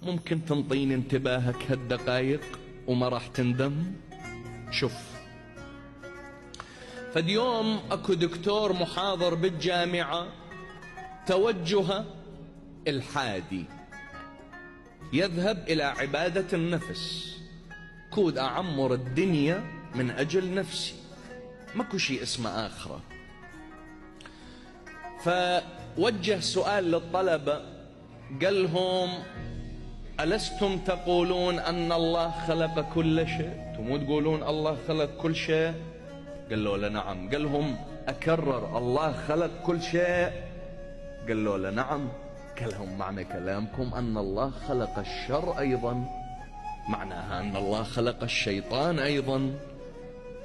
ممكن تنطيني انتباهك هالدقايق وما راح تندم؟ شوف، فد يوم اكو دكتور محاضر بالجامعة توجهه الحادي، يذهب إلى عبادة النفس. كود أعمر الدنيا من أجل نفسي، ماكو شيء اسمه آخرة. فوجه سؤال للطلبة، قال لهم: ألستم تقولون أن الله خلق كل شيء؟ تمو تقولون الله خلق كل شيء؟ قالوا له نعم. قال لهم: أكرر، الله خلق كل شيء؟ قالوا له نعم. قال لهم: معنى كلامكم أن الله خلق الشر أيضا، معناها أن الله خلق الشيطان أيضا.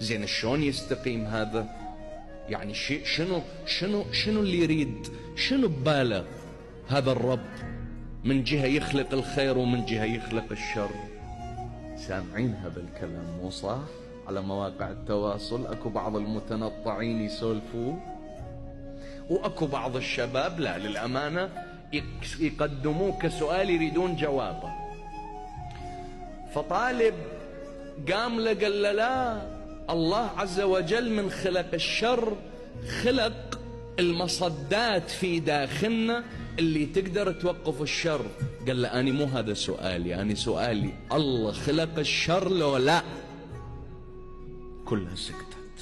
زين شلون يستقيم هذا؟ يعني شنو اللي يريد، شنو بباله هذا الرب؟ من جهة يخلق الخير ومن جهة يخلق الشر. سامعين هذا الكلام مو صح؟ على مواقع التواصل اكو بعض المتنطعين يسولفوا، واكو بعض الشباب لا للأمانة يقدموه كسؤال يريدون جوابه. فطالب قام له قال له: لا، الله عز وجل من خلق الشر خلق المصدات في داخلنا اللي تقدر توقف الشر. قال له: أنا مو هذا سؤالي، أنا سؤالي الله خلق الشر لو لا؟ كلها سكتت.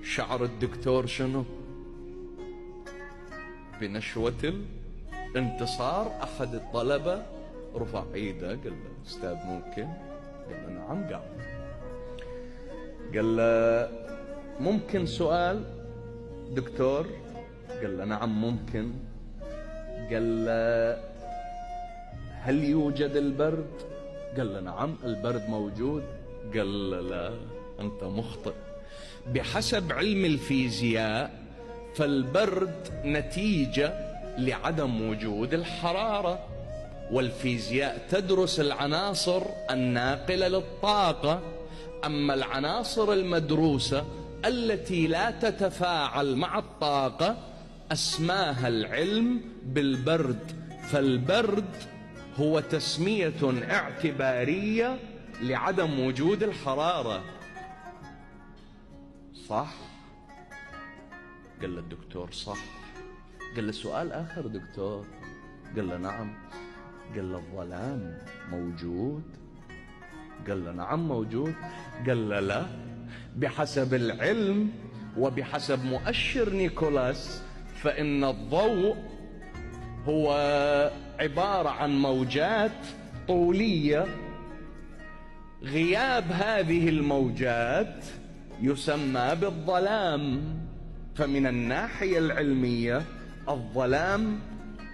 شعر الدكتور شنو؟ بنشوة الانتصار أحد الطلبة رفع ايده قال له: أستاذ ممكن؟ قال له: نعم. قال له: ممكن سؤال دكتور؟ قال له: نعم ممكن. قال له: هل يوجد البرد؟ قال له: نعم البرد موجود. قال له: لا، أنت مخطئ. بحسب علم الفيزياء فالبرد نتيجة لعدم وجود الحرارة، والفيزياء تدرس العناصر الناقلة للطاقة. أما العناصر المدروسة التي لا تتفاعل مع الطاقة أسماها العلم بالبرد. فالبرد هو تسمية اعتبارية لعدم وجود الحرارة. صح؟ قال له الدكتور: صح. قال له: سؤال آخر دكتور؟ قال له: نعم. قال له: الظلام موجود؟ قال له: نعم موجود. قال له: لا، بحسب العلم وبحسب مؤشر نيكولاس فإن الضوء هو عبارة عن موجات طولية، غياب هذه الموجات يسمى بالظلام. فمن الناحية العلمية الظلام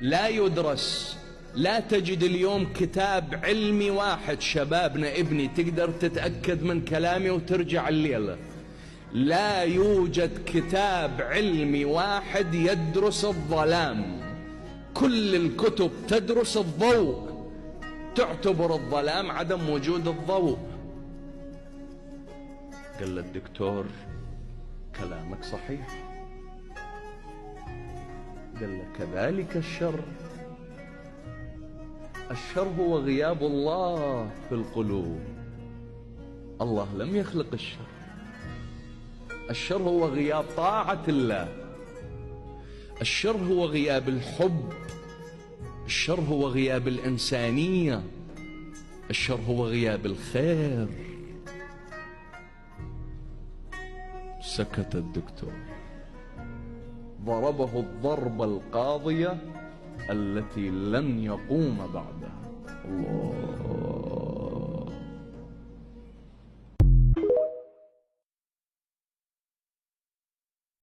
لا يدرس. لا تجد اليوم كتاب علمي واحد، شبابنا ابني تقدر تتأكد من كلامي وترجع الليلة، لا يوجد كتاب علمي واحد يدرس الظلام. كل الكتب تدرس الضوء، تعتبر الظلام عدم وجود الضوء. قال له الدكتور: كلامك صحيح. قال له: كذلك الشر. الشر هو غياب الله في القلوب. الله لم يخلق الشر. الشر هو غياب طاعة الله. الشر هو غياب الحب. الشر هو غياب الإنسانية. الشر هو غياب الخير. سكت الدكتور، ضربه الضربة القاضية التي لن يقوم بعدها. الله